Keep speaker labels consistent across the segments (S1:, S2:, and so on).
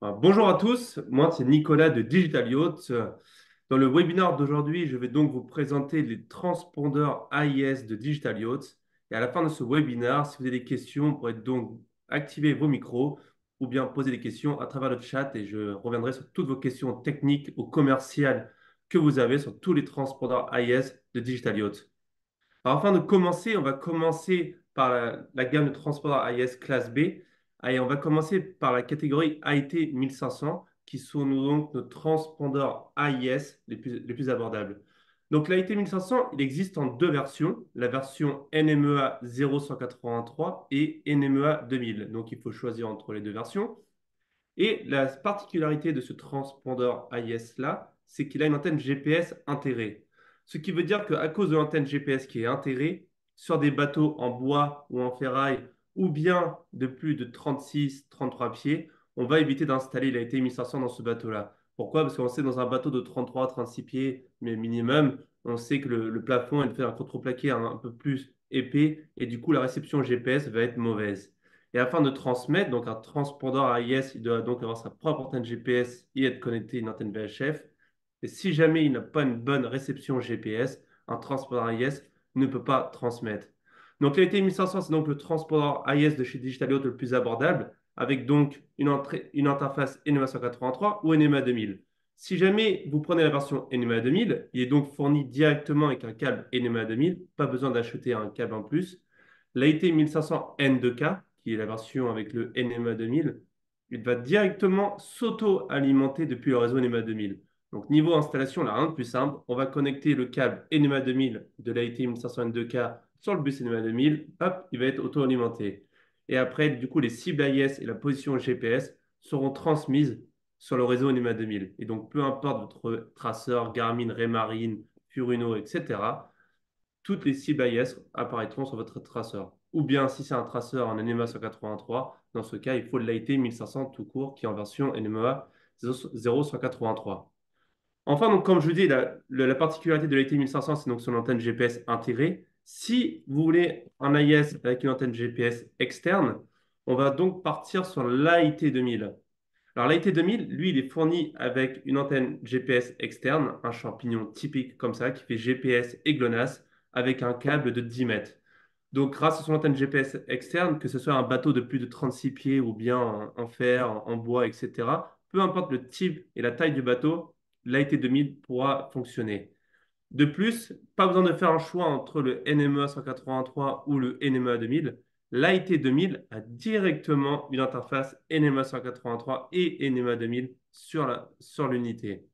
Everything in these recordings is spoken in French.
S1: Bonjour à tous, moi c'est Nicolas de Digital Yacht. Dans le webinaire d'aujourd'hui, je vais donc vous présenter les transpondeurs AIS de Digital Yacht. Et à la fin de ce webinaire, si vous avez des questions, vous pourrez donc activer vos micros ou bien poser des questions à travers le chat et je reviendrai sur toutes vos questions techniques ou commerciales que vous avez sur tous les transpondeurs AIS de Digital Yacht. Alors, afin de commencer, on va commencer par la gamme de transpondeurs AIS classe B. Et on va commencer par la catégorie AIT 1500, qui sont donc nos transpondeurs AIS les plus abordables. Donc l'AIT 1500, il existe en deux versions, la version NMEA 0183 et NMEA 2000. Donc il faut choisir entre les deux versions. Et la particularité de ce transpondeur AIS-là, c'est qu'il a une antenne GPS intégrée. Ce qui veut dire qu'à cause de l'antenne GPS qui est intégrée, sur des bateaux en bois ou en ferraille, ou bien de plus de 36-33 pieds, on va éviter d'installer l'AT 1500 dans ce bateau-là. Pourquoi? Parce qu'on sait dans un bateau de 33-36 pieds, mais minimum, on sait que le plafond il fait un contreplaqué un peu plus épais, et du coup la réception GPS va être mauvaise. Et afin de transmettre, donc un transpondeur AIS, il doit donc avoir sa propre antenne GPS et être connecté à une antenne VHF. Et si jamais il n'a pas une bonne réception GPS, un transpondeur AIS ne peut pas transmettre. Donc l'AT 1500, c'est donc le transpondeur AIS de chez Digital Yacht le plus abordable, avec donc une interface NMA 183 ou NMA 2000. Si jamais vous prenez la version NMA 2000, il est donc fourni directement avec un câble NMA 2000, pas besoin d'acheter un câble en plus. L'AT 1500 N2K, qui est la version avec le NMA 2000, il va directement s'auto-alimenter depuis le réseau NMA 2000. Donc, niveau installation, là, rien de plus simple. On va connecter le câble NMA 2000 de l'AT 1500 N2K sur le bus NMA 2000. Hop, il va être auto-alimenté. Et après, du coup, les cibles AIS et la position GPS seront transmises sur le réseau NMA 2000. Et donc, peu importe votre traceur, Garmin, Raymarine, Furuno, etc., toutes les cibles AIS apparaîtront sur votre traceur. Ou bien, si c'est un traceur en NMEA 183, dans ce cas, il faut l'AIT 1500 tout court qui est en version NMEA 0183. Enfin, donc, comme je vous dis, la particularité de l'AIT 1500, c'est donc son antenne GPS intégrée. Si vous voulez un AIS avec une antenne GPS externe, on va donc partir sur l'AIT 2000. Alors, l'AIT 2000, lui, il est fourni avec une antenne GPS externe, un champignon typique comme ça, qui fait GPS et GLONASS, avec un câble de 10 mètres. Donc, grâce à son antenne GPS externe, que ce soit un bateau de plus de 36 pieds ou bien en fer, en bois, etc., peu importe le type et la taille du bateau, l'AIT 2000 pourra fonctionner. De plus, pas besoin de faire un choix entre le NMEA 183 ou le NMEA 2000. L'AIT 2000 a directement une interface NMEA 183 et NMEA 2000 sur l'unité.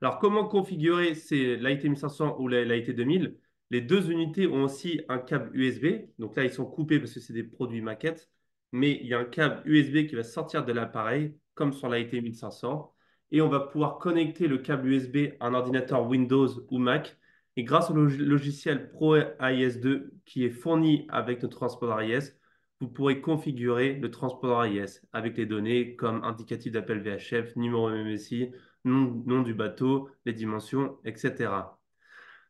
S1: Alors, comment configurer l'AIT 1500 ou l'AIT 2000? Les deux unités ont aussi un câble USB. Donc là, ils sont coupés parce que c'est des produits maquettes. Mais il y a un câble USB qui va sortir de l'appareil, comme sur l'AIT 1500. Et on va pouvoir connecter le câble USB à un ordinateur Windows ou Mac. Et grâce au logiciel Pro AIS2 qui est fourni avec notre transpondeur AIS, vous pourrez configurer le transpondeur AIS avec les données comme indicatif d'appel VHF, numéro MMSI, nom du bateau, les dimensions, etc.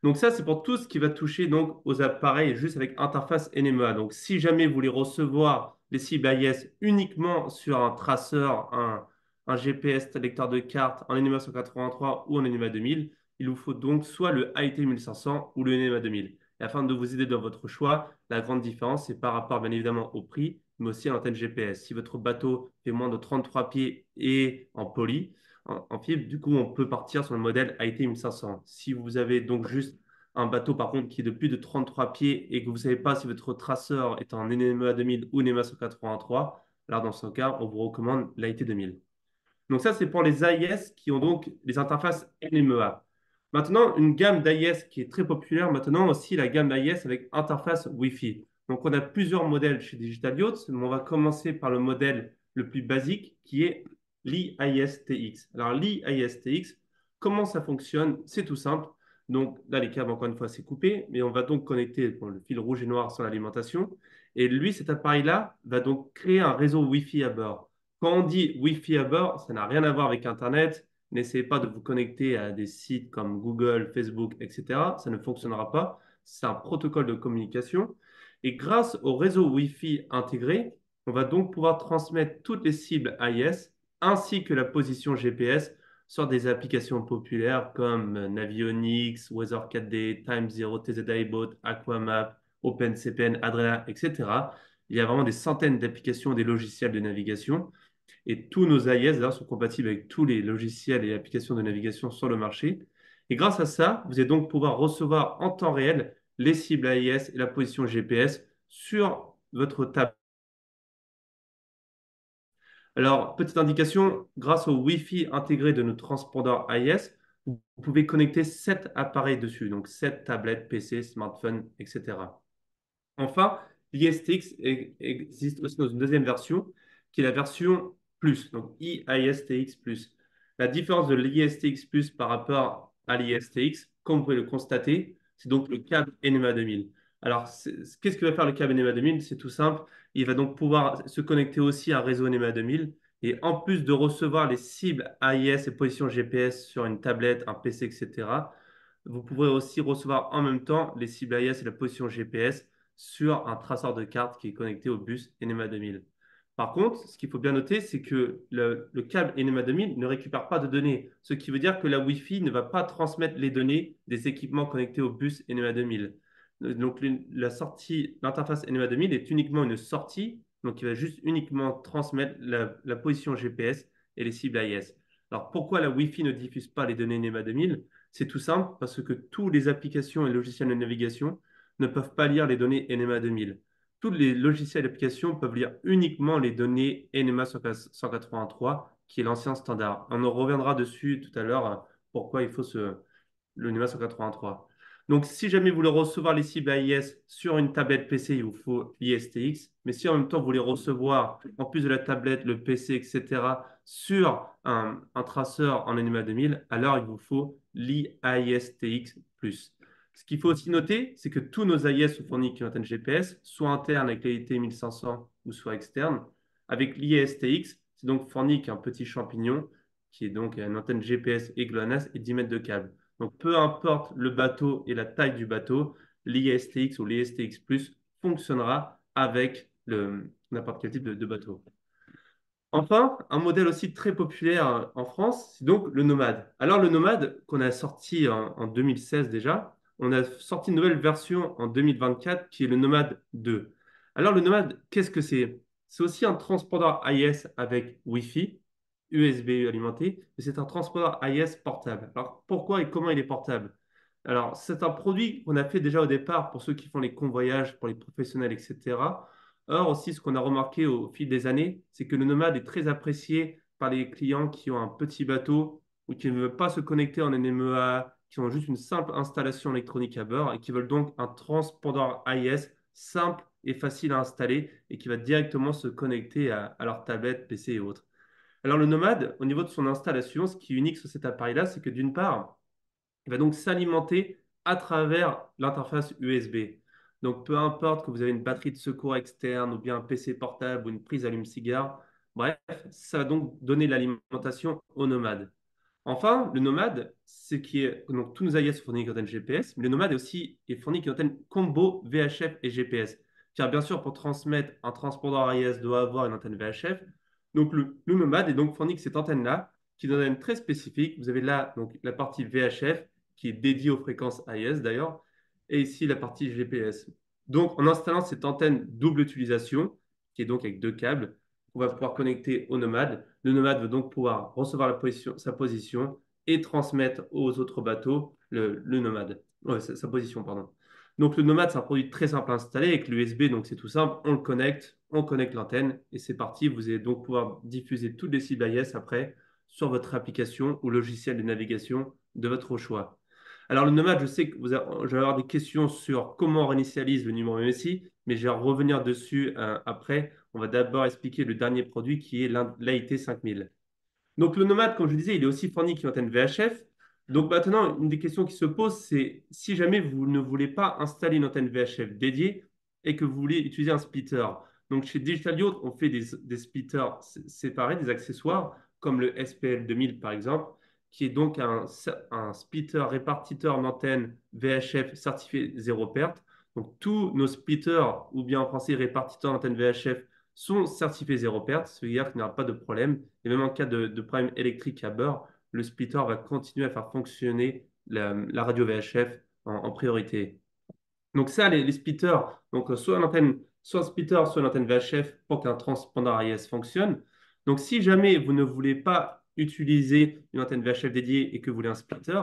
S1: Donc ça, c'est pour tout ce qui va toucher donc aux appareils juste avec interface NMEA. Donc si jamais vous voulez recevoir les cibles AIS uniquement sur un traceur, un GPS lecteur de carte, en NMEA 183 ou en NMEA 2000, il vous faut donc soit le AIT 1500 ou le NMEA 2000. Et afin de vous aider dans votre choix, la grande différence, c'est par rapport bien évidemment au prix, mais aussi à l'antenne GPS. Si votre bateau fait moins de 33 pieds et en poly, en fibre, du coup, on peut partir sur le modèle AIT 1500. Si vous avez donc juste un bateau, par contre, qui est de plus de 33 pieds et que vous ne savez pas si votre traceur est en NMEA 2000 ou NMEA 183, alors dans ce cas, on vous recommande l'AIT 2000. Donc ça, c'est pour les AIS qui ont donc les interfaces NMEA. Maintenant, une gamme d'AIS qui est très populaire, maintenant aussi la gamme d'AIS avec interface Wi-Fi. Donc on a plusieurs modèles chez Digital Yacht, mais on va commencer par le modèle le plus basique qui est l'IISTX. Alors l'IISTX, comment ça fonctionne? C'est tout simple. Donc là, les câbles, encore une fois, c'est coupé, mais on va donc connecter le fil rouge et noir sur l'alimentation. Et lui, cet appareil-là, va donc créer un réseau Wi-Fi à bord. Quand on dit Wi-Fi à bord, ça n'a rien à voir avec Internet. N'essayez pas de vous connecter à des sites comme Google, Facebook, etc. Ça ne fonctionnera pas. C'est un protocole de communication. Et grâce au réseau Wi-Fi intégré, on va donc pouvoir transmettre toutes les cibles AIS ainsi que la position GPS sur des applications populaires comme Navionics, Weather 4D, Time Zero, TZiBot, Aquamap, OpenCPN, Adrena, etc. Il y a vraiment des centaines d'applications, des logiciels de navigation. Et tous nos AIS, d'ailleurs, sont compatibles avec tous les logiciels et applications de navigation sur le marché. Et grâce à ça, vous allez donc pouvoir recevoir en temps réel les cibles AIS et la position GPS sur votre table. Alors, petite indication, grâce au Wi-Fi intégré de nos transpondeurs AIS, vous pouvez connecter 7 appareils dessus, donc 7 tablettes, PC, smartphones, etc. Enfin, l'ISTX existe aussi dans une deuxième version, qui est la version Plus, donc IISTX Plus. La différence de l'ISTX Plus par rapport à l'ISTX, comme vous pouvez le constater, c'est donc le câble NMA 2000. Alors, qu'est-ce que va faire le câble NMA 2000? C'est tout simple. Il va donc pouvoir se connecter aussi à un réseau NMA 2000. Et en plus de recevoir les cibles AIS et positions GPS sur une tablette, un PC, etc., vous pourrez aussi recevoir en même temps les cibles AIS et la position GPS sur un traceur de cartes qui est connecté au bus NMA 2000. Par contre, ce qu'il faut bien noter, c'est que le câble NMA 2000 ne récupère pas de données, ce qui veut dire que la Wi-Fi ne va pas transmettre les données des équipements connectés au bus NMA 2000. Donc la sortie, l'interface NMA 2000 est uniquement une sortie, donc il va juste uniquement transmettre la position GPS et les cibles AIS. Alors pourquoi la Wi-Fi ne diffuse pas les données NMA 2000? C'est tout simple, parce que toutes les applications et logiciels de navigation ne peuvent pas lire les données NMA 2000. Tous les logiciels d'application peuvent lire uniquement les données NMA 183, qui est l'ancien standard. On en reviendra dessus tout à l'heure, pourquoi il faut le NMA 183. Donc, si jamais vous voulez recevoir les cibles AIS sur une tablette PC, il vous faut l'ISTX. Mais si en même temps vous voulez recevoir, en plus de la tablette, le PC, etc., sur un traceur en NMA 2000, alors il vous faut l'IISTX+. Ce qu'il faut aussi noter, c'est que tous nos AIS sont fournis avec une antenne GPS, soit interne avec l'AIT 1500 ou soit externe. Avec l'ISTX, c'est donc fourni qu'un petit champignon, qui est donc une antenne GPS et GLONASS et 10 mètres de câble. Donc peu importe le bateau et la taille du bateau, l'ISTX ou l'ISTX Plus fonctionnera avec n'importe quel type de bateau. Enfin, un modèle aussi très populaire en France, c'est donc le Nomade. Alors le Nomade, qu'on a sorti en 2016 déjà, on a sorti une nouvelle version en 2024 qui est le Nomade 2. Alors le Nomade, qu'est-ce que c'est? C'est aussi un transpondeur AIS avec Wi-Fi, USB alimenté, mais c'est un transpondeur AIS portable. Alors pourquoi et comment il est portable? Alors c'est un produit qu'on a fait déjà au départ pour ceux qui font les convoyages, pour les professionnels, etc. Or, aussi, ce qu'on a remarqué au fil des années, c'est que le nomade est très apprécié par les clients qui ont un petit bateau ou qui ne veulent pas se connecter en NMEA, qui ont juste une simple installation électronique à bord et qui veulent donc un transpondeur AIS simple et facile à installer et qui va directement se connecter à leur tablette, PC et autres. Alors, le nomade, au niveau de son installation, ce qui est unique sur cet appareil-là, c'est que d'une part, il va donc s'alimenter à travers l'interface USB. Donc, peu importe que vous avez une batterie de secours externe ou bien un PC portable ou une prise allume-cigare, bref, ça va donc donner l'alimentation au nomade. Enfin, le nomade, c'est qui est donc tous nos AIS sont fournis avec une antenne GPS, mais le nomade est fourni avec une antenne combo VHF et GPS. Car bien sûr, pour transmettre un transpondeur AIS doit avoir une antenne VHF. Donc le nomade est donc fourni avec cette antenne-là, qui est une antenne très spécifique. Vous avez là donc la partie VHF qui est dédiée aux fréquences AIS d'ailleurs, et ici la partie GPS. Donc en installant cette antenne double utilisation, qui est donc avec deux câbles, on va pouvoir connecter au nomade. Le nomade veut donc pouvoir recevoir sa position et transmettre aux autres bateaux le nomade, ouais, sa position, pardon. Donc le nomade, c'est un produit très simple à installer avec l'USB, donc c'est tout simple, on connecte l'antenne et c'est parti. Vous allez donc pouvoir diffuser toutes les cibles AIS après sur votre application ou logiciel de navigation de votre choix. Alors le nomade, je sais que je vais avoir des questions sur comment on réinitialise le numéro MSI, mais je vais revenir dessus après. On va d'abord expliquer le dernier produit qui est l'AIT 5000. Donc le Nomade, comme je disais, il est aussi fourni qu'une antenne VHF. Donc maintenant, une des questions qui se pose, c'est si jamais vous ne voulez pas installer une antenne VHF dédiée et que vous voulez utiliser un splitter. Donc chez Digital Yacht, on fait des splitters séparés, des accessoires, comme le SPL 2000 par exemple, qui est donc un splitter répartiteur d'antenne VHF certifié zéro perte. Donc tous nos splitters, ou bien en français répartiteurs d'antenne VHF, sont certifiés zéro perte, ce qui veut dire qu'il n'y aura pas de problème. Et même en cas de problème électrique à bord, le splitter va continuer à faire fonctionner la radio VHF en priorité. Donc ça, les splitters, donc soit l'antenne, soit un splitter, soit l'antenne VHF pour qu'un transpondeur AIS fonctionne. Donc si jamais vous ne voulez pas utiliser une antenne VHF dédiée et que vous voulez un splitter,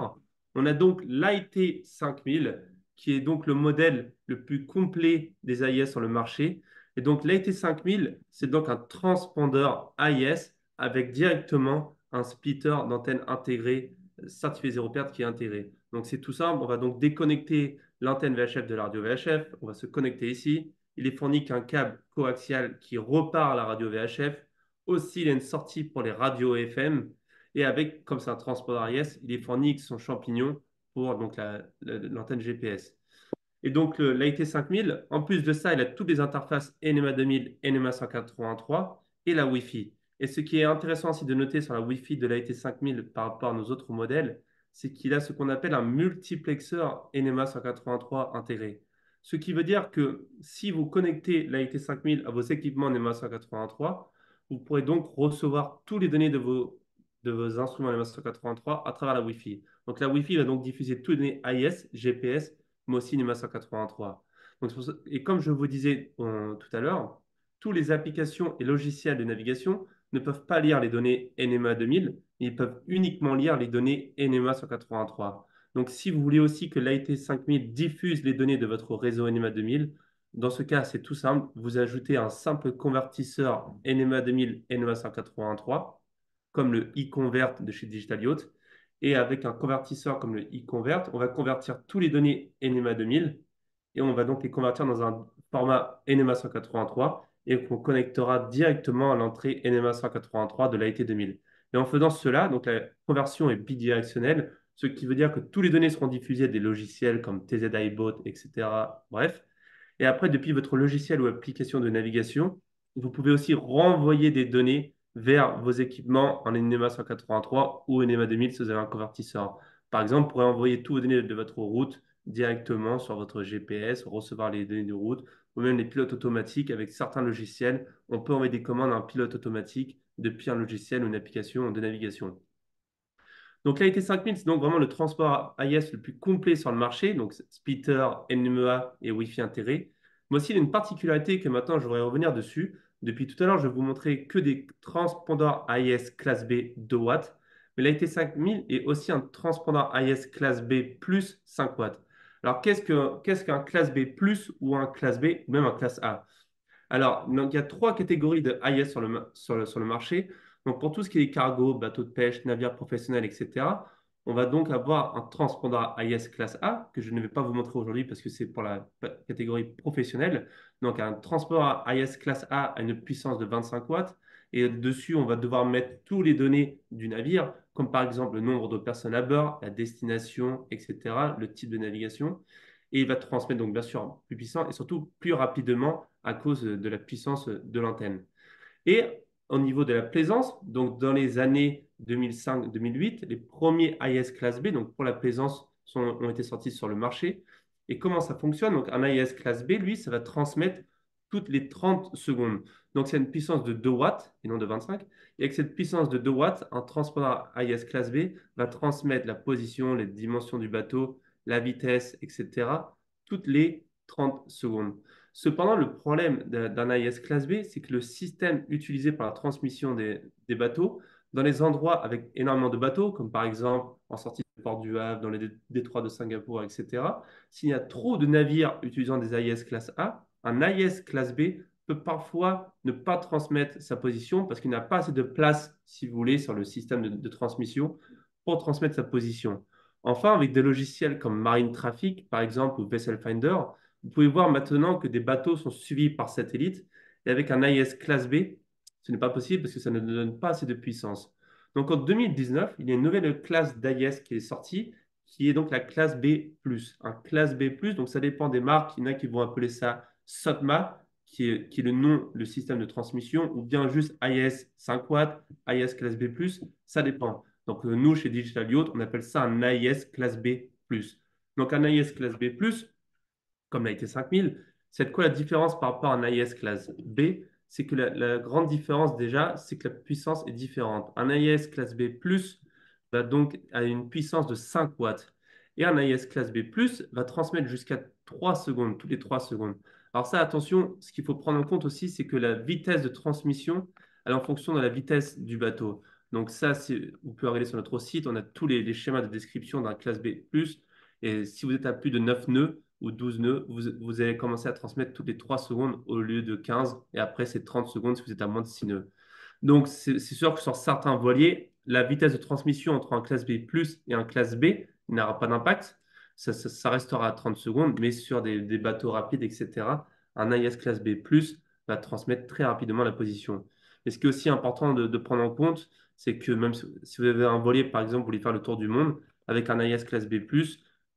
S1: on a donc l'IT 5000 qui est donc le modèle le plus complet des AIS sur le marché. Et donc l'IT 5000, c'est donc un transpondeur AIS avec directement un splitter d'antenne intégré, certifié zéro perte qui est intégré. Donc c'est tout simple, on va donc déconnecter l'antenne VHF de la radio VHF. On va se connecter ici. Il est fourni qu'un câble coaxial qui repart à la radio VHF. Aussi, il y a une sortie pour les radios FM. Et avec, comme c'est un transpondeur AIS, il est fourni son champignon pour donc l'antenne GPS. Et donc, l'IT 5000, en plus de ça, il a toutes les interfaces NMA 2000, NMA 183 et la Wi-Fi. Et ce qui est intéressant aussi de noter sur la Wi-Fi de l'IT 5000 par rapport à nos autres modèles, c'est qu'il a ce qu'on appelle un multiplexeur NMA 183 intégré. Ce qui veut dire que si vous connectez l'IT 5000 à vos équipements NMA 183, vous pourrez donc recevoir toutes les données de vos instruments NMA 183 à travers la Wi-Fi. Donc la Wi-Fi va donc diffuser toutes les données AIS, GPS, mais aussi NEMA 183. Donc, et comme je vous disais tout à l'heure, toutes les applications et logiciels de navigation ne peuvent pas lire les données NMA 2000, ils peuvent uniquement lire les données NMA 183. Donc, si vous voulez aussi que l'IT 5000 diffuse les données de votre réseau NMA 2000, dans ce cas, c'est tout simple. Vous ajoutez un simple convertisseur NMA 2000, NMA 183, comme le e-convert de chez Digital Yacht. Et avec un convertisseur comme le e-convert, on va convertir toutes les données NMA 2000 et on va donc les convertir dans un format NMA 183 et qu'on connectera directement à l'entrée NMA 183 de l'IT 2000. Et en faisant cela, donc la conversion est bidirectionnelle, ce qui veut dire que toutes les données seront diffusées à des logiciels comme TZ iBot, etc. Bref. Et après, depuis votre logiciel ou application de navigation, vous pouvez aussi renvoyer des données vers vos équipements en NMA 183 ou NMA 2000 si vous avez un convertisseur. Par exemple, vous pourrez envoyer toutes vos données de votre route directement sur votre GPS, recevoir les données de route, ou même les pilotes automatiques avec certains logiciels. On peut envoyer des commandes à un pilote automatique depuis un logiciel ou une application de navigation. Donc l'IT 5000, c'est donc vraiment le transport AIS le plus complet sur le marché, donc splitter, NMEA et Wi-Fi intégré. Mais aussi, il y a une particularité que maintenant, je voudrais revenir dessus. Depuis tout à l'heure, je vais vous montrer que des transpondeurs AIS classe B 2 watts. Mais l'IT 5000 est aussi un transpondeur AIS classe B plus 5 watts. Alors, qu'est-ce qu'un classe B plus ou un classe B ou même un classe A? Alors, donc, il y a trois catégories de AIS sur le marché. Donc, pour tout ce qui est cargo, bateau de pêche, navire professionnel, etc., on va donc avoir un transpondeur AIS classe A, que je ne vais pas vous montrer aujourd'hui parce que c'est pour la catégorie professionnelle. Donc, un transpondeur AIS classe A a une puissance de 25 watts. Et dessus, on va devoir mettre toutes les données du navire, comme par exemple le nombre de personnes à bord, la destination, etc., le type de navigation. Et il va transmettre donc bien sûr plus puissant et surtout plus rapidement à cause de la puissance de l'antenne. Et au niveau de la plaisance, donc dans les années 2005-2008, les premiers AIS classe B, donc pour la plaisance, ont été sortis sur le marché. Et comment ça fonctionne? Donc un AIS classe B, lui, ça va transmettre toutes les 30 secondes. Donc c'est une puissance de 2 watts et non de 25. Et avec cette puissance de 2 watts, un transpondeur AIS classe B va transmettre la position, les dimensions du bateau, la vitesse, etc. toutes les 30 secondes. Cependant, le problème d'un AIS classe B, c'est que le système utilisé pour la transmission des bateaux, dans les endroits avec énormément de bateaux, comme par exemple en sortie du port du Havre, dans les détroits de Singapour, etc., s'il y a trop de navires utilisant des AIS classe A, un AIS classe B peut parfois ne pas transmettre sa position parce qu'il n'a pas assez de place, si vous voulez, sur le système de transmission pour transmettre sa position. Enfin, avec des logiciels comme Marine Traffic, par exemple, ou Vessel Finder, vous pouvez voir maintenant que des bateaux sont suivis par satellite. Et avec un AIS classe B, ce n'est pas possible parce que ça ne donne pas assez de puissance. Donc en 2019, il y a une nouvelle classe d'AIS qui est sortie, qui est donc la classe B+. Un classe B+, donc ça dépend des marques. Il y en a qui vont appeler ça SOTMA, qui est le nom, le système de transmission, ou bien juste AIS 5 watts, AIS classe B+, ça dépend. Donc nous, chez Digital Yacht, on appelle ça un AIS classe B+. Donc un AIS classe B+, comme l'IT 5000, c'est quoi la différence par rapport à un AIS classe B? c'est que la grande différence déjà, c'est que la puissance est différente. Un AIS classe B+, va donc à une puissance de 5 watts. Et un AIS classe B+, va transmettre jusqu'à 3 secondes, toutes les 3 secondes. Alors ça, attention, ce qu'il faut prendre en compte aussi, c'est que la vitesse de transmission, elle est en fonction de la vitesse du bateau. Donc ça, vous pouvez regarder sur notre site, on a tous les schémas de description d'un classe B+. Et si vous êtes à plus de 9 nœuds ou 12 nœuds, vous allez commencer à transmettre toutes les 3 secondes au lieu de 15. Et après, c'est 30 secondes si vous êtes à moins de 6 nœuds. Donc, c'est sûr que sur certains voiliers, la vitesse de transmission entre un classe B+ et un classe B n'aura pas d'impact. Ça restera à 30 secondes, mais sur des bateaux rapides, etc., un AIS classe B+ va transmettre très rapidement la position. Et ce qui est aussi important de prendre en compte, c'est que même si vous avez un voilier, par exemple, vous voulez faire le tour du monde, avec un AIS classe B+,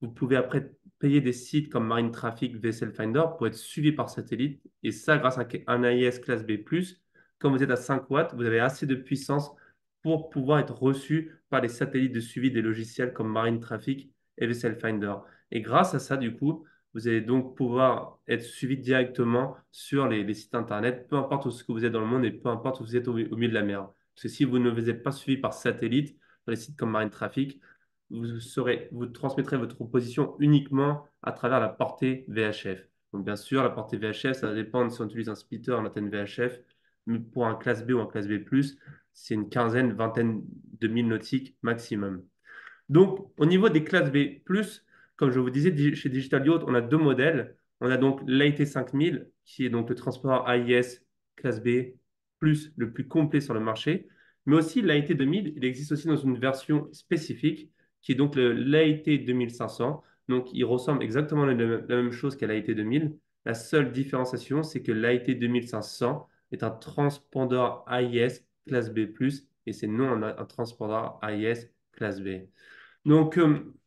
S1: vous pouvez après payer des sites comme Marine Traffic, Vessel Finder pour être suivi par satellite. Et ça, grâce à un AIS classe B+, quand vous êtes à 5 watts, vous avez assez de puissance pour pouvoir être reçu par les satellites de suivi des logiciels comme Marine Traffic et Vessel Finder. Et grâce à ça, du coup, vous allez donc pouvoir être suivi directement sur les sites Internet, peu importe où ce que vous êtes dans le monde et peu importe où vous êtes au milieu de la mer. Parce que si vous ne êtes pas suivi par satellite, dans les sites comme Marine Traffic, vous transmettrez votre position uniquement à travers la portée VHF. Donc bien sûr, la portée VHF, ça dépend si on utilise un splitter, en antenne VHF, mais pour un classe B ou un classe B+, c'est une quinzaine, vingtaine de milles nautiques maximum. Donc, au niveau des classes B+, comme je vous disais, chez Digital Yacht, on a deux modèles. On a donc l'AIT 5000, qui est donc le transport AIS classe B+, le plus complet sur le marché. Mais aussi l'AIT 2000, il existe aussi dans une version spécifique, qui est donc l'AIT 2500. Donc, il ressemble exactement à la même chose qu'à l'AIT 2000. La seule différenciation, c'est que l'AIT 2500 est un transpondeur AIS classe B+, et c'est non un transpondeur AIS classe B. Donc,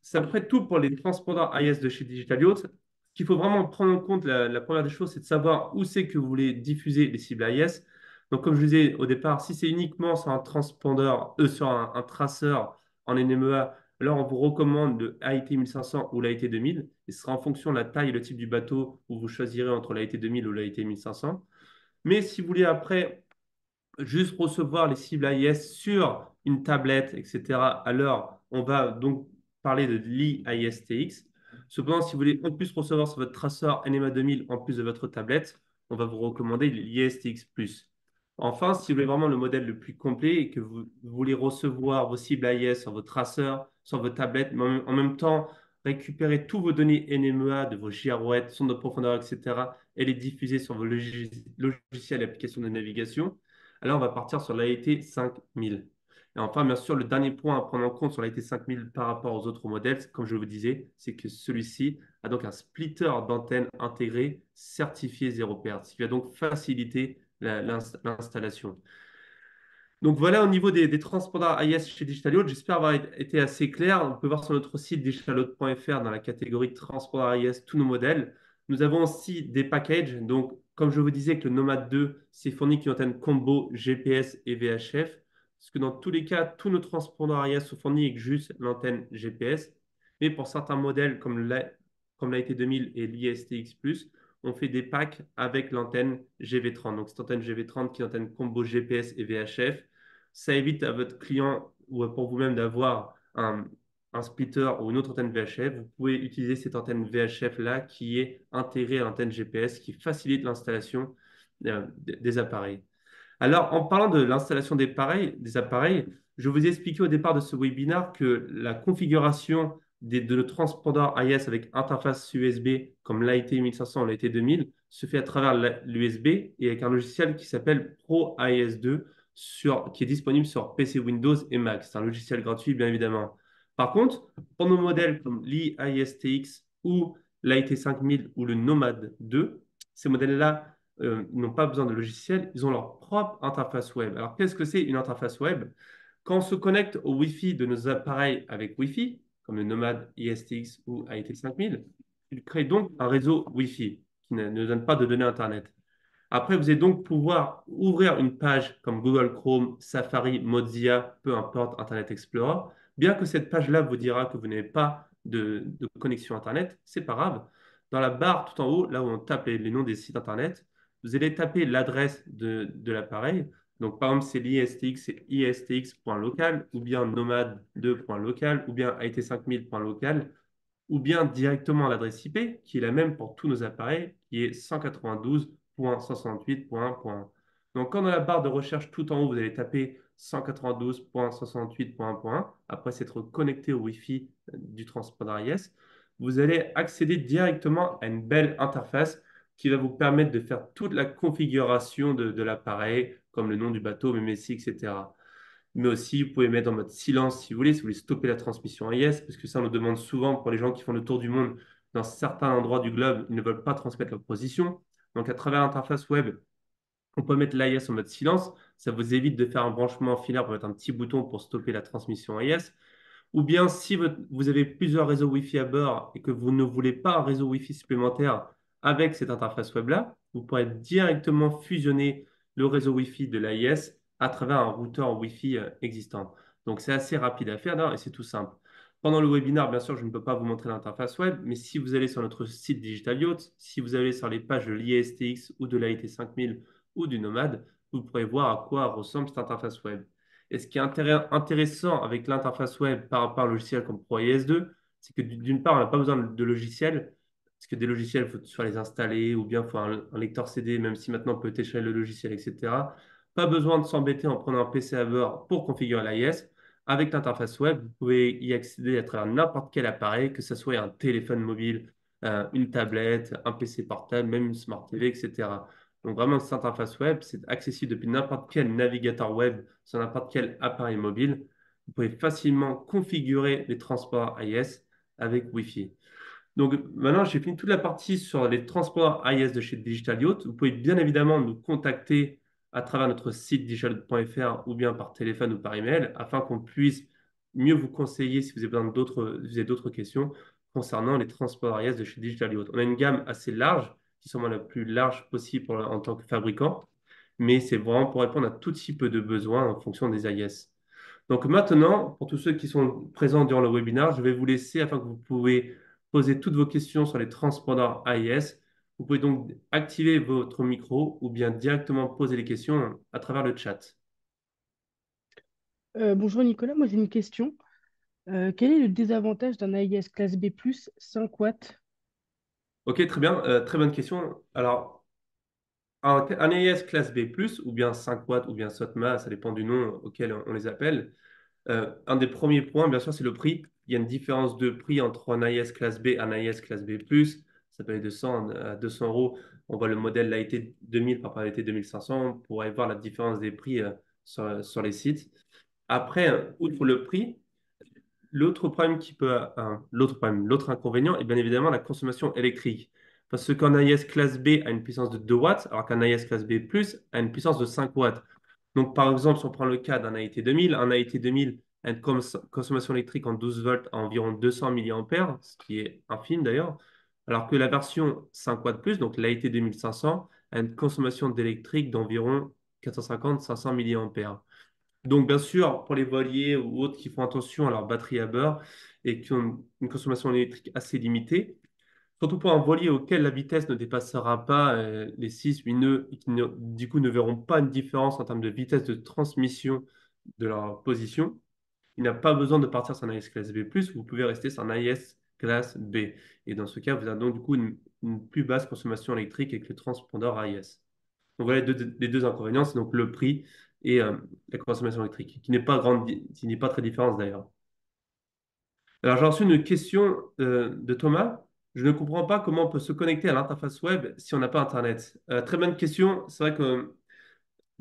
S1: c'est à peu près tout pour les transpondeurs AIS de chez Digital Yacht. Ce qu'il faut vraiment prendre en compte, la première des choses, c'est de savoir où c'est que vous voulez diffuser les cibles AIS. Donc, comme je disais au départ, si c'est uniquement sur un transpondeur, sur un traceur en NMEA, alors on vous recommande le AIT 1500 ou l'AIT 2000. Et ce sera en fonction de la taille et le type du bateau où vous choisirez entre l'AIT 2000 ou l'AIT 1500. Mais si vous voulez après juste recevoir les cibles AIS sur une tablette, etc. Alors, on va donc parler de l'IISTX. Cependant, si vous voulez en plus recevoir sur votre traceur NMA 2000 en plus de votre tablette, on va vous recommander l'ISTX+. Enfin, si vous voulez vraiment le modèle le plus complet et que vous voulez recevoir vos cibles AIS sur votre traceur, sur votre tablette, mais en même temps récupérer tous vos données NMEA de vos girouettes, sondes de profondeur, etc. et les diffuser sur vos logiciels et applications de navigation, alors, on va partir sur l'AET 5000. Et enfin, bien sûr, le dernier point à prendre en compte sur l'AET 5000 par rapport aux autres modèles, comme je vous disais, c'est que celui-ci a donc un splitter d'antenne intégré certifié 0 Hz, ce qui va donc faciliter l'installation. Donc voilà au niveau des transpondeurs AIS chez Digital Yacht. J'espère avoir été assez clair. On peut voir sur notre site digitalyacht.fr dans la catégorie transpondeurs AIS tous nos modèles. Nous avons aussi des packages. Donc, comme je vous disais que le Nomad 2, c'est fourni qu'une antenne combo GPS et VHF. Parce que dans tous les cas, tous nos transpondeurs AIS sont fournis avec juste l'antenne GPS. Mais pour certains modèles comme l'AT 2000 et l'ISTX+, on fait des packs avec l'antenne GV30. Donc, cette antenne GV30 qui est une antenne combo GPS et VHF. Ça évite à votre client ou pour vous-même d'avoir un splitter ou une autre antenne VHF. Vous pouvez utiliser cette antenne VHF-là qui est intégrée à l'antenne GPS qui facilite l'installation des appareils. Alors, en parlant de l'installation des appareils, je vous ai expliqué au départ de ce webinaire que la configuration de nos transpondeurs AIS avec interface USB comme l'AIT 1500 ou l'AIT 2000 se fait à travers l'USB et avec un logiciel qui s'appelle Pro AIS 2 qui est disponible sur PC Windows et Mac. C'est un logiciel gratuit, bien évidemment. Par contre, pour nos modèles comme l'IISTX ou l'AIT 5000 ou le Nomad 2, ces modèles-là ils n'ont pas besoin de logiciel, ils ont leur propre interface web. Alors, qu'est-ce que c'est une interface web? Quand on se connecte au Wi-Fi de nos appareils avec Wi-Fi, comme le Nomad ISTX ou AIT 5000, il crée donc un réseau Wi-Fi qui ne donne pas de données Internet. Après, vous allez donc pouvoir ouvrir une page comme Google Chrome, Safari, Mozilla, peu importe, Internet Explorer. Bien que cette page-là vous dira que vous n'avez pas de connexion Internet, c'est pas grave. Dans la barre tout en haut, là où on tape les noms des sites Internet, vous allez taper l'adresse de l'appareil. Donc, par exemple, c'est l'ISTX, c'est istx.local, ou bien nomad2.local, ou bien IT5000.local, ou bien directement l'adresse IP, qui est la même pour tous nos appareils, qui est 192.168.1.1. Donc, quand dans la barre de recherche tout en haut, vous allez taper 192.168.1.1, après s'être connecté au Wi-Fi du transpondeur IS, vous allez accéder directement à une belle interface qui va vous permettre de faire toute la configuration de l'appareil, comme le nom du bateau, MMSI, etc. Mais aussi, vous pouvez mettre en mode silence si vous voulez stopper la transmission AIS, parce que ça, on nous demande souvent pour les gens qui font le tour du monde dans certains endroits du globe, ils ne veulent pas transmettre leur position. Donc, à travers l'interface web, on peut mettre l'AIS en mode silence. Ça vous évite de faire un branchement filaire pour mettre un petit bouton pour stopper la transmission AIS. Ou bien, si vous avez plusieurs réseaux Wi-Fi à bord et que vous ne voulez pas un réseau Wi-Fi supplémentaire avec cette interface web-là, vous pourrez directement fusionner le réseau Wi-Fi de l'AIS à travers un routeur Wi-Fi existant. Donc, c'est assez rapide à faire et c'est tout simple. Pendant le webinaire, bien sûr, je ne peux pas vous montrer l'interface web, mais si vous allez sur notre site Digital Yacht, si vous allez sur les pages de l'ISTX ou de l'IT5000 ou du Nomad, vous pourrez voir à quoi ressemble cette interface web. Et ce qui est intéressant avec l'interface web par rapport à un logiciel comme ProIS2, c'est que d'une part, on n'a pas besoin de logiciels, parce que des logiciels, il faut soit les installer, ou bien il faut un lecteur CD, même si maintenant on peut télécharger le logiciel, etc. Pas besoin de s'embêter en prenant un PC à bord pour configurer l'AIS. Avec l'interface web, vous pouvez y accéder à travers n'importe quel appareil, que ce soit un téléphone mobile, une tablette, un PC portable, même une Smart TV, etc. Donc vraiment, cette interface web, c'est accessible depuis n'importe quel navigateur web sur n'importe quel appareil mobile. Vous pouvez facilement configurer les transports AIS avec Wi-Fi. Donc maintenant, j'ai fini toute la partie sur les transports AIS de chez Digital Yacht. Vous pouvez bien évidemment nous contacter à travers notre site digital.fr ou bien par téléphone ou par email afin qu'on puisse mieux vous conseiller si vous avez besoin si vous avez d'autres questions concernant les transports AIS de chez Digital Yacht. On a une gamme assez large, qui est sûrement la plus large possible en tant que fabricant, mais c'est vraiment pour répondre à tout type de besoins en fonction des AIS. Donc maintenant, pour tous ceux qui sont présents durant le webinaire, je vais vous laisser afin que vous pouvez poser toutes vos questions sur les transpondeurs AIS. Vous pouvez donc activer votre micro ou bien directement poser les questions à travers le chat.
S2: Bonjour Nicolas, moi j'ai une question. Quel est le désavantage d'un AIS classe B+, 5 watts?
S1: Ok, très bien, très bonne question. Alors, un AIS classe B+, ou bien 5 watts, ou bien SOTMA, ça dépend du nom auquel on les appelle. Un des premiers points, bien sûr, c'est le prix. Il y a une différence de prix entre un AIS classe B et un AIS classe B+. Ça peut aller de 100 à 200 euros. On voit le modèle l'AT 2000 par rapport à l'AT 2500. On pourrait voir la différence des prix sur les sites. Après, outre le prix, l'autre inconvénient est bien évidemment la consommation électrique. Parce qu'un AIS classe B a une puissance de 2 watts, alors qu'un AIS classe B+, a une puissance de 5 watts. Donc, par exemple, si on prend le cas d'un AIT 2000, un AIT 2000 a une consommation électrique en 12 volts à environ 200 milliampères, ce qui est infime d'ailleurs, alors que la version 5 watts plus, donc l'AIT 2500, a une consommation d'électrique d'environ 450-500 milliampères. Donc, bien sûr, pour les voiliers ou autres qui font attention à leur batterie à beurre et qui ont une consommation électrique assez limitée, surtout pour un voilier auquel la vitesse ne dépassera pas les 6-8 nœuds et qui du coup ne verront pas une différence en termes de vitesse de transmission de leur position, il n'a pas besoin de partir sur un AIS classe B+, vous pouvez rester sur un AIS classe B. Et dans ce cas, vous avez donc du coup une plus basse consommation électrique avec le transpondeur AIS. Donc voilà les deux inconvénients, c'est donc le prix et la consommation électrique, qui n'est pas très différente d'ailleurs. Alors, j'ai reçu une question de Thomas. Je ne comprends pas comment on peut se connecter à l'interface web si on n'a pas Internet. Très bonne question. C'est vrai que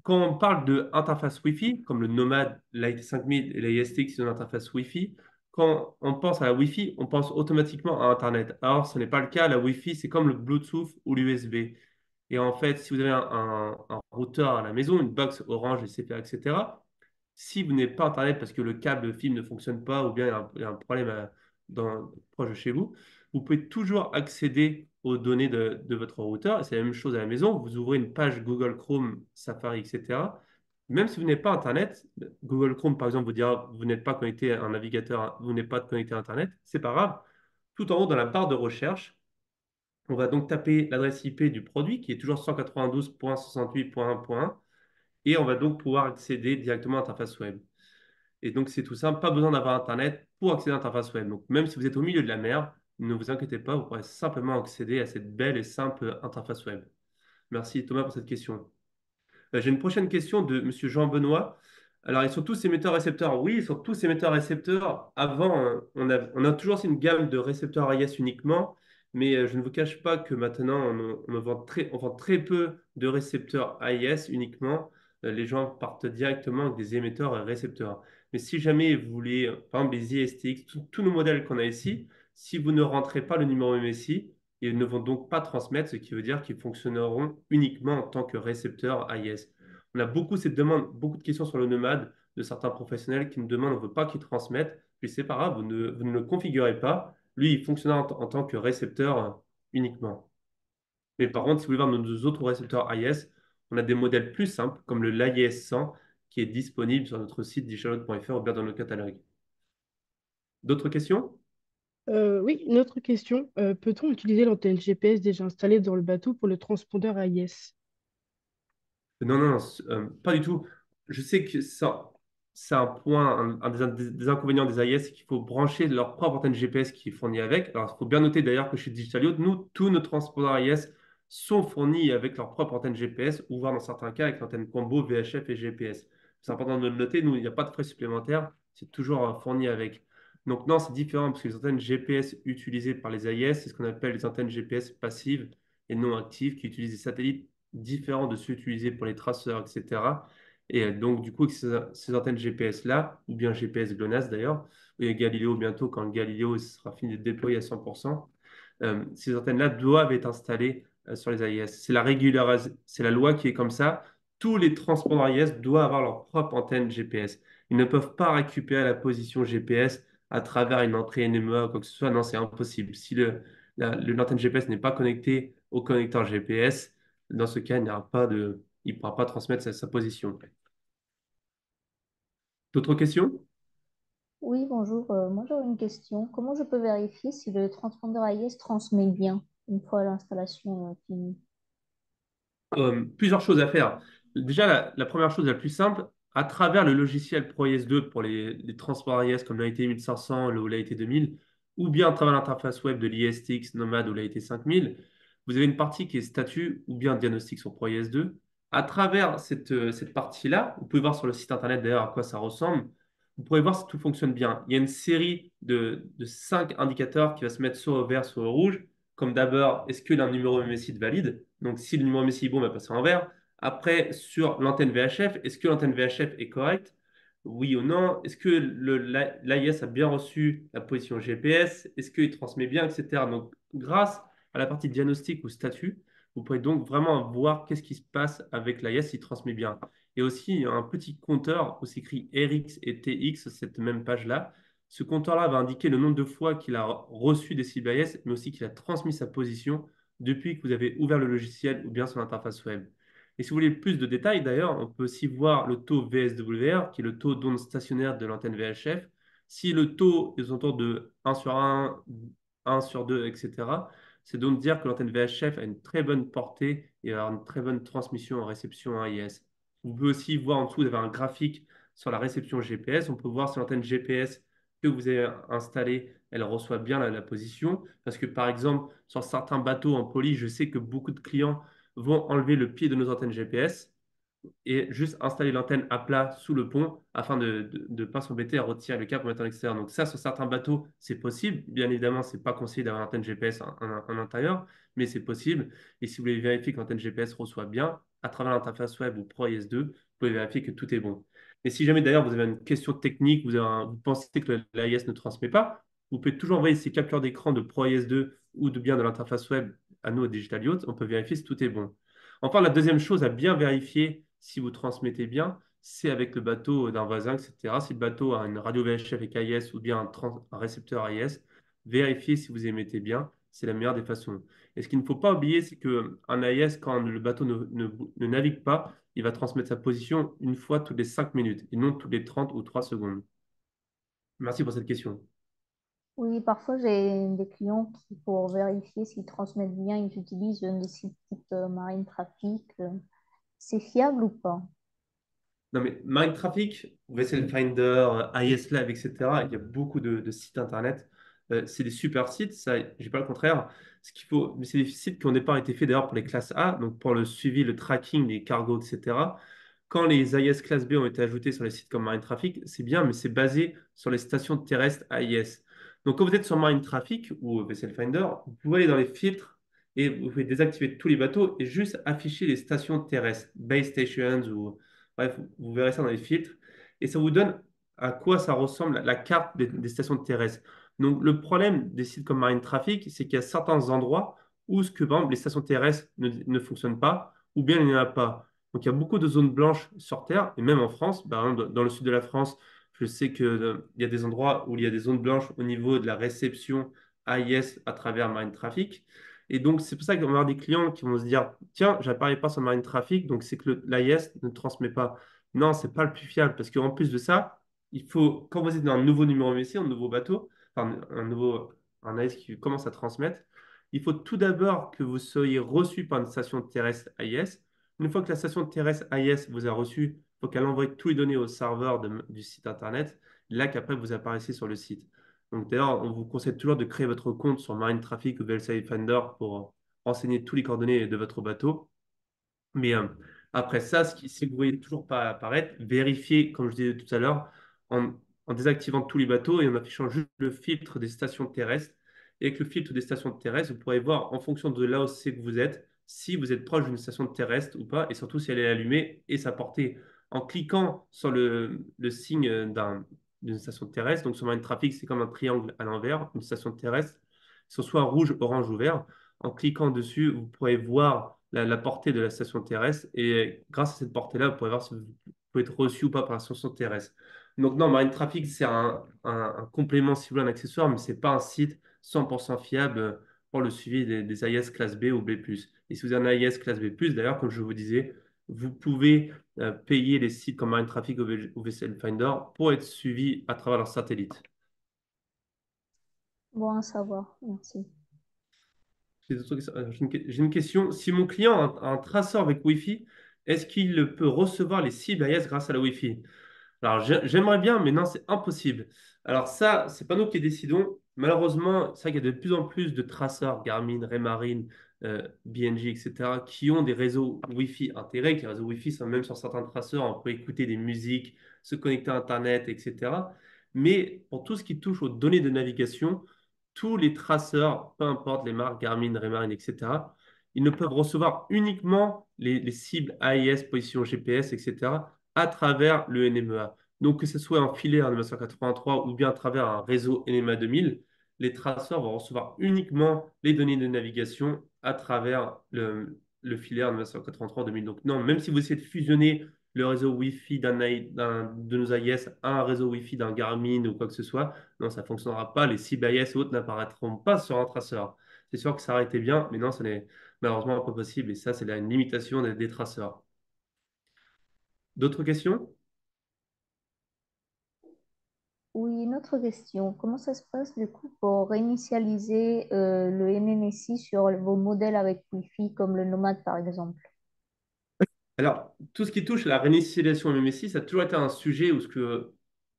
S1: quand on parle d'interface Wi-Fi, comme le Nomad, l'IT5000 et la ISTX, c'est une interface Wi-Fi. Quand on pense à la Wi-Fi, on pense automatiquement à Internet. Alors, ce n'est pas le cas. La Wi-Fi, c'est comme le Bluetooth ou l'USB. Et en fait, si vous avez un routeur à la maison, une box Orange, SCPA, etc., si vous n'avez pas Internet parce que le câble fil ne fonctionne pas ou bien il y a un problème proche de chez vous, vous pouvez toujours accéder aux données de votre routeur. Et c'est la même chose à la maison. Vous ouvrez une page Google Chrome, Safari, etc. Même si vous n'avez pas Internet, Google Chrome, par exemple, vous dira vous n'êtes pas connecté à un navigateur, vous n'êtes pas connecté à Internet, c'est pas grave. Tout en haut, dans la barre de recherche, On va donc taper l'adresse IP du produit qui est toujours 192.68.1.1 et on va donc pouvoir accéder directement à l'interface web. Et donc, c'est tout simple, pas besoin d'avoir Internet pour accéder à l'interface web. Donc, même si vous êtes au milieu de la mer, ne vous inquiétez pas, vous pourrez simplement accéder à cette belle et simple interface web. Merci Thomas pour cette question. J'ai une prochaine question de Monsieur Jean Benoît. Alors, ils sont tous émetteurs-récepteurs. Oui, ils sont tous émetteurs-récepteurs. Avant, on a toujours une gamme de récepteurs AIS uniquement, mais je ne vous cache pas que maintenant, on vend très peu de récepteurs AIS uniquement. Les gens partent directement avec des émetteurs et récepteurs. Mais si jamais vous voulez, par exemple, les ISTX, tous nos modèles qu'on a ici, si vous ne rentrez pas le numéro MSI, ils ne vont donc pas transmettre, ce qui veut dire qu'ils fonctionneront uniquement en tant que récepteurs AIS. On a beaucoup cette demande, beaucoup de questions sur le nomade de certains professionnels qui nous demandent, on ne veut pas qu'ils transmettent. Puis c'est pas grave, vous ne le configurez pas. Lui, il fonctionnera en tant que récepteur uniquement. Mais par contre, si vous voulez voir nos autres récepteurs AIS, on a des modèles plus simples, comme le l'AIS 100, qui est disponible sur notre site digitalload.fr ou bien dans le catalogue. D'autres questions?
S2: Oui, une autre question. Peut-on utiliser l'antenne GPS déjà installée dans le bateau pour le transpondeur AIS?
S1: Non, non, non, pas du tout. Je sais que ça, c'est un point, des inconvénients des AIS, c'est qu'il faut brancher leur propre antenne GPS qui est fournie avec. Alors, il faut bien noter d'ailleurs que chez Digitalio, nous, tous nos transpondeurs AIS sont fournis avec leur propre antenne GPS, ou voire dans certains cas avec l'antenne combo VHF et GPS. C'est important de le noter, nous, il n'y a pas de frais supplémentaires, c'est toujours fourni avec. Donc non, c'est différent parce que les antennes GPS utilisées par les AIS, c'est ce qu'on appelle les antennes GPS passives et non actives qui utilisent des satellites différents de ceux utilisés pour les traceurs, etc. Et donc, du coup, avec ces antennes GPS-là, ou bien GPS GLONASS d'ailleurs, et Galileo bientôt, quand le Galileo sera fini de déployer à 100%, ces antennes-là doivent être installées sur les AIS. C'est la loi qui est comme ça. Tous les transpondeurs AIS doivent avoir leur propre antenne GPS. Ils ne peuvent pas récupérer la position GPS à travers une entrée NMEA ou quoi que ce soit. Non, c'est impossible. Si l'antenne GPS n'est pas connectée au connecteur GPS, dans ce cas, il ne pourra pas transmettre sa position. D'autres questions?
S3: Oui, bonjour. Moi, j'aurais une question. Comment je peux vérifier si le transpondeur AIS transmet bien une fois l'installation finie?
S1: Plusieurs choses à faire. Déjà, la première chose la plus simple, à travers le logiciel ProIS2 pour les transports AIS comme l'AIT 1500 ou l'AIT 2000, ou bien à travers l'interface web de l'ISTX Nomad ou l'AIT 5000, vous avez une partie qui est statut ou bien diagnostic sur ProIS2. À travers cette partie-là, vous pouvez voir sur le site internet d'ailleurs à quoi ça ressemble, vous pourrez voir si tout fonctionne bien. Il y a une série de 5 indicateurs qui va se mettre soit au vert, soit au rouge. Comme d'abord, est-ce que le numéro MSI est valide? Donc, si le numéro MSI est bon, on va passer en vert. Après, sur l'antenne VHF, est-ce que l'antenne VHF est correcte? Oui ou non? Est-ce que l'AIS a bien reçu la position GPS? Est-ce qu'il transmet bien, etc. Donc, grâce à la partie diagnostic ou statut, vous pourrez donc vraiment voir qu'est-ce qui se passe avec l'AIS s'il transmet bien. Et aussi, il y a un petit compteur où s'écrit RX et TX, cette même page-là. Ce compteur-là va indiquer le nombre de fois qu'il a reçu des cibles AIS, mais aussi qu'il a transmis sa position depuis que vous avez ouvert le logiciel ou bien son interface web. Et si vous voulez plus de détails, d'ailleurs, on peut aussi voir le taux VSWR, qui est le taux d'onde stationnaire de l'antenne VHF. Si le taux est autour de 1 sur 1, 1 sur 2, etc., c'est donc dire que l'antenne VHF a une très bonne portée et a une très bonne transmission en réception AIS. Vous pouvez aussi voir en dessous, vous avez un graphique sur la réception GPS. On peut voir si l'antenne GPS que vous avez installée, elle reçoit bien la position. Parce que par exemple, sur certains bateaux en poli, je sais que beaucoup de clients vont enlever le pied de nos antennes GPS et juste installer l'antenne à plat sous le pont afin de ne pas s'embêter à retirer le câble pour mettre en extérieur. Donc ça, sur certains bateaux, c'est possible. Bien évidemment, c'est pas conseillé d'avoir une antenne GPS en intérieur, mais c'est possible. Et si vous voulez vérifier que l'antenne GPS reçoit bien, à travers l'interface web ou ProIS2, vous pouvez vérifier que tout est bon. Et si jamais d'ailleurs vous avez une question technique, vous pensez que l'AIS ne transmet pas, vous pouvez toujours envoyer ces captures d'écran de ProIS2 ou de bien de l'interface web à nous, au Digital Yacht. On peut vérifier si tout est bon. Enfin, la deuxième chose à bien vérifier si vous transmettez bien, c'est avec le bateau d'un voisin, etc. Si le bateau a une radio VHF avec AIS ou bien un récepteur AIS, vérifiez si vous émettez bien. C'est la meilleure des façons. Et ce qu'il ne faut pas oublier, c'est qu'un AIS, quand le bateau ne navigue pas, il va transmettre sa position une fois toutes les 5 minutes et non toutes les 30 ou 3 secondes. Merci pour cette question.
S3: Oui, parfois j'ai des clients qui, pour vérifier s'ils transmettent bien, ils utilisent des sites type Marine Traffic. C'est fiable ou pas?
S1: Non, mais Mind Traffic, Vessel Finder, IS Lab, etc., il y a beaucoup de sites internet. C'est des super sites, ça, j'ai pas le contraire. Ce qu'il faut, mais c'est des sites qui ont au départ été faits d'ailleurs pour les classes A, donc pour le suivi, le tracking des cargos, etc. Quand les AIS classe B ont été ajoutés sur les sites comme Marine Traffic, c'est bien, mais c'est basé sur les stations terrestres AIS. Donc quand vous êtes sur Marine Traffic ou Vessel Finder, vous pouvez aller dans les filtres et vous pouvez désactiver tous les bateaux et juste afficher les stations terrestres, base stations ou bref, vous verrez ça dans les filtres. Et ça vous donne à quoi ça ressemble la carte des stations terrestres. Donc, le problème des sites comme Marine Traffic, c'est qu'il y a certains endroits où, par exemple, les stations terrestres ne fonctionnent pas, ou bien il n'y en a pas. Donc, il y a beaucoup de zones blanches sur Terre, et même en France, par exemple, dans le sud de la France, je sais qu'il y a des endroits où il y a des zones blanches au niveau de la réception AIS à travers Marine Traffic. Et donc, c'est pour ça qu'on va avoir des clients qui vont se dire, tiens, j'apparais pas sur Marine Traffic, donc c'est que l'AIS ne transmet pas. Non, c'est pas le plus fiable, parce qu'en plus de ça, il faut, quand vous êtes dans un nouveau numéro MSC, un nouveau bateau, enfin, un AIS qui commence à transmettre, il faut tout d'abord que vous soyez reçu par une station terrestre AIS. Une fois que la station terrestre AIS vous a reçu, il faut qu'elle envoie tous les données au serveur du site internet, là qu'après vous apparaissez sur le site. Donc d'ailleurs, on vous conseille toujours de créer votre compte sur Marine Traffic ou Vessel Finder pour renseigner tous les coordonnées de votre bateau. Mais après ça, si vous ne voyez toujours pas apparaître, vérifiez, comme je disais tout à l'heure, en, en désactivant tous les bateaux et en affichant juste le filtre des stations terrestres. Et avec le filtre des stations terrestres, vous pourrez voir en fonction de là où c'est que vous êtes, si vous êtes proche d'une station terrestre ou pas, et surtout si elle est allumée et sa portée. En cliquant sur le signe d'une station terrestre, donc sur Marine Traffic, c'est comme un triangle à l'envers, une station terrestre, sur soit rouge, orange ou vert. En cliquant dessus, vous pourrez voir la portée de la station terrestre et grâce à cette portée-là, vous pourrez voir si vous pouvez être reçu ou pas par la station terrestre. Donc non, Marine Traffic, c'est un complément, si vous voulez, un accessoire, mais ce n'est pas un site 100% fiable pour le suivi des AIS classe B ou B+. Et si vous avez un AIS classe B+, d'ailleurs, comme je vous disais, vous pouvez payer les sites comme Marine Traffic ou Vessel Finder pour être suivi à travers leur satellite.
S3: Bon à savoir, merci.
S1: J'ai une question. Si mon client a un traceur avec Wi-Fi, est-ce qu'il peut recevoir les cibles AIS grâce à la Wi-Fi? Alors, j'aimerais bien, mais non, c'est impossible. Alors ça, c'est pas nous qui décidons. Malheureusement, c'est vrai qu'il y a de plus en plus de traceurs, Garmin, Raymarine, BNG, etc., qui ont des réseaux Wi-Fi intégrés. Les réseaux Wi-Fi sont même sur certains traceurs, on peut écouter des musiques, se connecter à Internet, etc. Mais pour tout ce qui touche aux données de navigation, tous les traceurs, peu importe les marques, Garmin, Raymarine, etc., ils ne peuvent recevoir uniquement les cibles AIS, position GPS, etc., à travers le NMEA. Donc, que ce soit en filaire en 1983 ou bien à travers un réseau NMA 2000, les traceurs vont recevoir uniquement les données de navigation à travers le filaire en 1983-2000. Donc, non, même si vous essayez de fusionner le réseau Wi-Fi de nos AIS à un réseau Wi-Fi d'un Garmin ou quoi que ce soit, non, ça ne fonctionnera pas. Les cibles AIS et autres n'apparaîtront pas sur un traceur. C'est sûr que ça aurait été bien, mais non, ce n'est malheureusement pas possible. Et ça, c'est une limitation des traceurs. D'autres questions?
S3: Oui, une autre question. Comment ça se passe du coup pour réinitialiser le MMSI sur vos modèles avec Wi-Fi comme le Nomad par exemple?
S1: Alors, tout ce qui touche à la réinitialisation MMSI, ça a toujours été un sujet où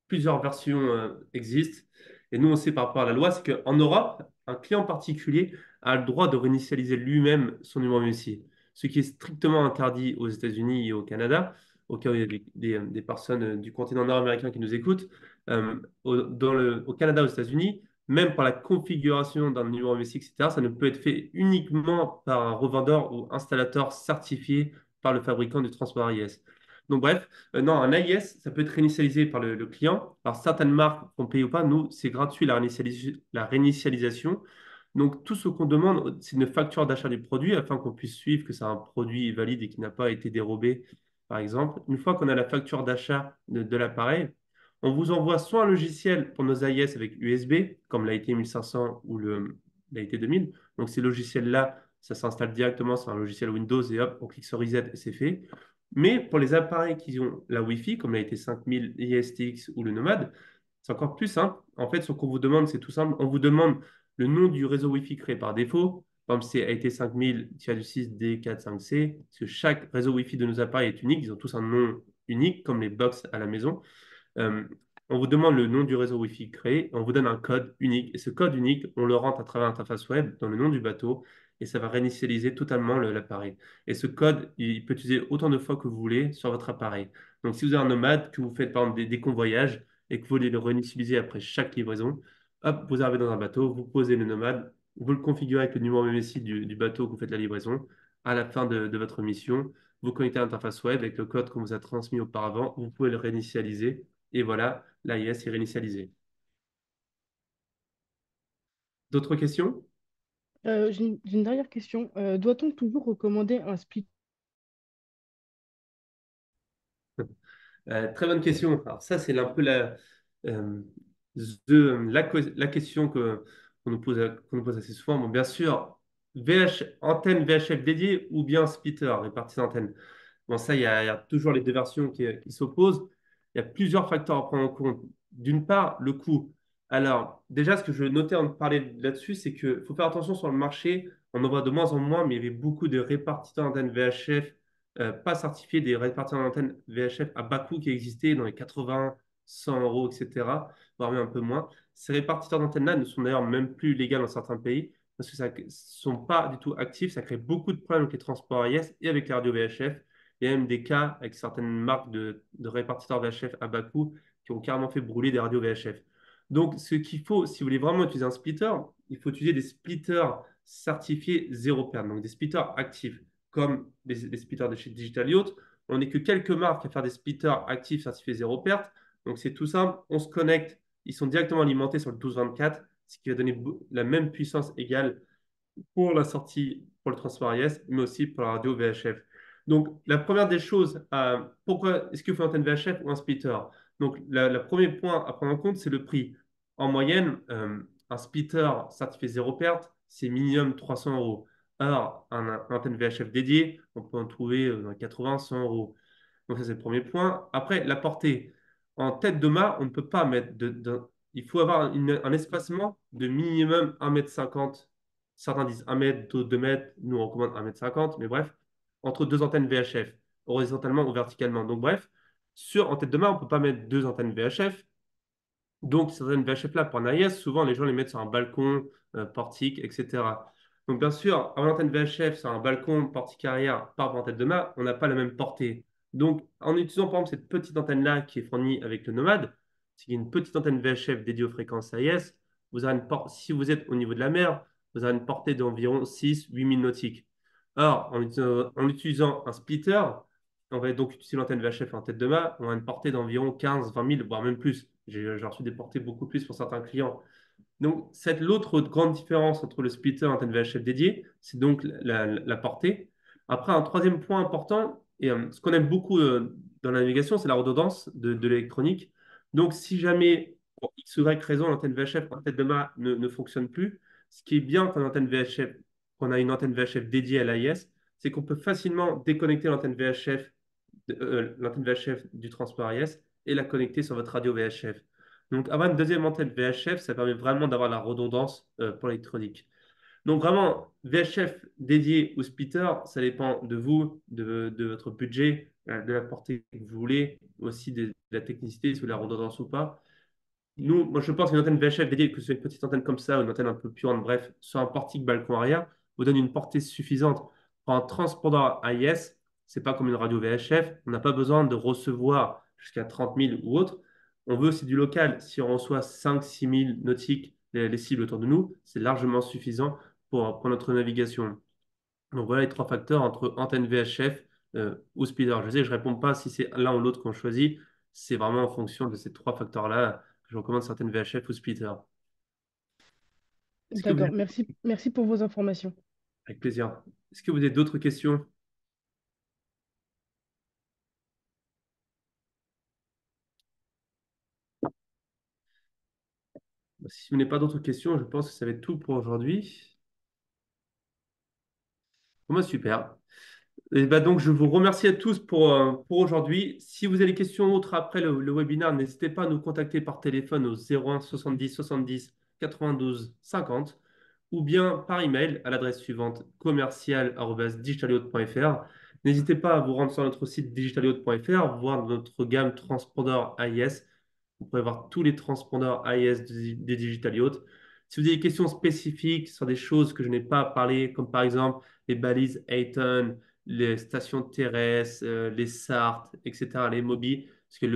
S1: plusieurs versions existent. Et nous, on sait par rapport à la loi, c'est qu'en Europe, un client particulier a le droit de réinitialiser lui-même son numéro MMSI, ce qui est strictement interdit aux États-Unis et au Canada, au cas où il y a des personnes du continent nord-américain qui nous écoutent. Au Canada, aux États-Unis, même par la configuration d'un numéro MMSI, etc., ça ne peut être fait uniquement par un revendeur ou installateur certifié par le fabricant du transport AIS. Donc bref, non, un AIS, ça peut être réinitialisé par le client. Alors certaines marques qu'on paye ou pas, nous, c'est gratuit la réinitialisation. Donc tout ce qu'on demande, c'est une facture d'achat du produit afin qu'on puisse suivre que c'est un produit valide et qui n'a pas été dérobé, par exemple. Une fois qu'on a la facture d'achat de l'appareil, on vous envoie soit un logiciel pour nos AIS avec USB, comme l'AIT 1500 ou l'AIT 2000. Donc ces logiciels-là, ça s'installe directement sur un logiciel Windows et hop, on clique sur Reset et c'est fait. Mais pour les appareils qui ont la Wi-Fi, comme l'AIT 5000, ISTX ou le Nomad, c'est encore plus simple. En fait, ce qu'on vous demande, c'est tout simple. On vous demande le nom du réseau Wi-Fi créé par défaut. Par exemple, c'est AT5000-6D45C. Parce que chaque réseau Wi-Fi de nos appareils est unique. Ils ont tous un nom unique, comme les box à la maison. Euh, on vous demande le nom du réseau Wi-Fi créé, on vous donne un code unique. Et ce code unique, on le rentre à travers l'interface web dans le nom du bateau et ça va réinitialiser totalement l'appareil. Et ce code, il peut utiliser autant de fois que vous voulez sur votre appareil. Donc, si vous avez un nomade, que vous faites par exemple des convoyages et que vous voulez le réinitialiser après chaque livraison, hop, vous arrivez dans un bateau, vous posez le nomade, vous le configurez avec le numéro MMSI du bateau que vous faites la livraison. À la fin de votre mission, vous connectez à l'interface web avec le code qu'on vous a transmis auparavant, vous pouvez le réinitialiser et voilà, l'AIS est réinitialisé. D'autres questions?
S2: J'ai une dernière question. Doit-on toujours recommander un split?
S1: Très bonne question. Alors ça, c'est un peu euh, la question qu'on nous pose assez souvent. Bon, bien sûr, antenne VHF dédiée ou bien splitter, répartie d'antenne. Bon, ça, il y a toujours les deux versions qui s'opposent. Il y a plusieurs facteurs à prendre en compte. D'une part, le coût. Alors, déjà, ce que je notais en parler là-dessus, c'est qu'il faut faire attention sur le marché. On en voit de moins en moins, mais il y avait beaucoup de répartiteurs d'antennes VHF pas certifiés, des répartiteurs d'antennes VHF à bas coût qui existaient dans les 80, 100 euros, etc., voire même un peu moins. Ces répartiteurs d'antennes-là ne sont d'ailleurs même plus légaux dans certains pays parce que ça ne sont pas du tout actifs. Ça crée beaucoup de problèmes avec les transports AIS et avec les radios VHF. Il y a même des cas avec certaines marques de répartiteurs VHF à bas coût qui ont carrément fait brûler des radios VHF. Donc, ce qu'il faut, si vous voulez vraiment utiliser un splitter, il faut utiliser des splitters certifiés zéro perte, donc des splitters actifs, comme les splitters de chez Digital Yacht. On n'est que quelques marques à faire des splitters actifs certifiés zéro perte. Donc, c'est tout simple, on se connecte, ils sont directement alimentés sur le 1224, ce qui va donner la même puissance égale pour la sortie pour le transport AIS, mais aussi pour la radio VHF. Donc, la première des choses, pourquoi est-ce qu'il faut une antenne VHF ou un splitter? Donc, le premier point à prendre en compte, c'est le prix. En moyenne, un splitter certifié zéro perte, c'est minimum 300 euros. Alors, un antenne VHF dédié, on peut en trouver dans 80, 100 euros. Donc, ça, c'est le premier point. Après, la portée. En tête de mât, on ne peut pas mettre il faut avoir un espacement de minimum 1,50 m. Certains disent 1 m, d'autres 2 m. Nous, on recommande 1,50 m. Mais bref, entre deux antennes VHF, horizontalement ou verticalement. Donc, bref, en tête de mât, on ne peut pas mettre deux antennes VHF. Donc, certaines VHF-là, pour un AIS, souvent les gens les mettent sur un balcon, portique, etc. Donc, bien sûr, avoir une antenne VHF sur un balcon, portique arrière, par rapport à tête de mât, on n'a pas la même portée. Donc, en utilisant par exemple cette petite antenne-là qui est fournie avec le Nomade, c'est une petite antenne VHF dédiée aux fréquences AIS, si vous êtes au niveau de la mer, vous avez une portée d'environ 6-8 000 nautiques. Or, en utilisant un splitter, on va donc utiliser l'antenne VHF en tête de mât, on a une portée d'environ 15-20 000, voire même plus. J'ai reçu des portées beaucoup plus pour certains clients. Donc, l'autre grande différence entre le splitter et l'antenne VHF dédiée, c'est donc la portée. Après, un troisième point important, et ce qu'on aime beaucoup dans la navigation, c'est la redondance de l'électronique. Donc, si jamais, pour X ou Y raison, l'antenne VHF en tête de mât ne fonctionne plus, ce qui est bien quand qu'on a une antenne VHF dédiée à l'AIS, c'est qu'on peut facilement déconnecter l'antenne VHF du transport AIS et la connecter sur votre radio VHF. Donc, avoir une deuxième antenne VHF, ça permet vraiment d'avoir la redondance pour l'électronique. Donc, vraiment, VHF dédié au splitter, ça dépend de vous, de votre budget, de la portée que vous voulez, aussi de la technicité, si vous voulez la redondance ou pas. Moi, je pense qu'une antenne VHF dédiée, que ce soit une petite antenne comme ça ou une antenne un peu plus grande, bref, sur un portique balcon arrière, vous donne une portée suffisante. Pour un transpondeur AIS, c'est pas comme une radio VHF, on n'a pas besoin de recevoir jusqu'à 30 000 ou autre. On veut aussi du local. Si on reçoit 5-6 000 nautiques, les cibles autour de nous, c'est largement suffisant pour notre navigation. Donc voilà les trois facteurs entre antenne VHF ou speeder. Je sais, je ne réponds pas si c'est l'un ou l'autre qu'on choisit. C'est vraiment en fonction de ces trois facteurs-là que je recommande certaines VHF ou splitter. Est-ce que vous
S2: D'accord,
S1: avez...
S2: merci, merci pour vos informations.
S1: Avec plaisir. Est-ce que vous avez d'autres questions? Si vous n'avez pas d'autres questions, je pense que ça va être tout pour aujourd'hui. Pour moi, super. Et bah donc, je vous remercie à tous pour aujourd'hui. Si vous avez des questions autres après le webinaire, n'hésitez pas à nous contacter par téléphone au 01 70 70 92 50 ou bien par email à l'adresse suivante commercial@digitalyacht.fr. N'hésitez pas à vous rendre sur notre site digitalyacht.fr, voir notre gamme transpondeur AIS. Vous pourrez voir tous les transpondeurs AIS des Digital Yacht. Si vous avez des questions spécifiques sur des choses que je n'ai pas parlé, comme par exemple les balises Ayton, les stations terrestres, les SART, etc., les MOBI, parce que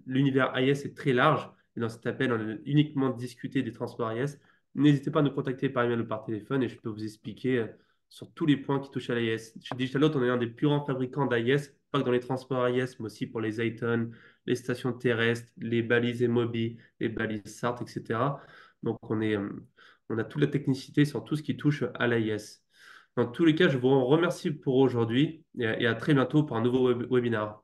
S1: l'univers AIS est très large. Et dans cet appel, on a uniquement discuté des transports AIS. N'hésitez pas à nous contacter par email ou par téléphone et je peux vous expliquer sur tous les points qui touchent à l'AIS. Chez Digitalout, on est un des plus grands fabricants d'AIS, pas que dans les transports AIS, mais aussi pour les Ayton, les stations terrestres, les balises MOBI, les balises SART, etc. Donc, on a toute la technicité sur tout ce qui touche à l'AIS. Dans tous les cas, je vous remercie pour aujourd'hui et à très bientôt pour un nouveau webinaire.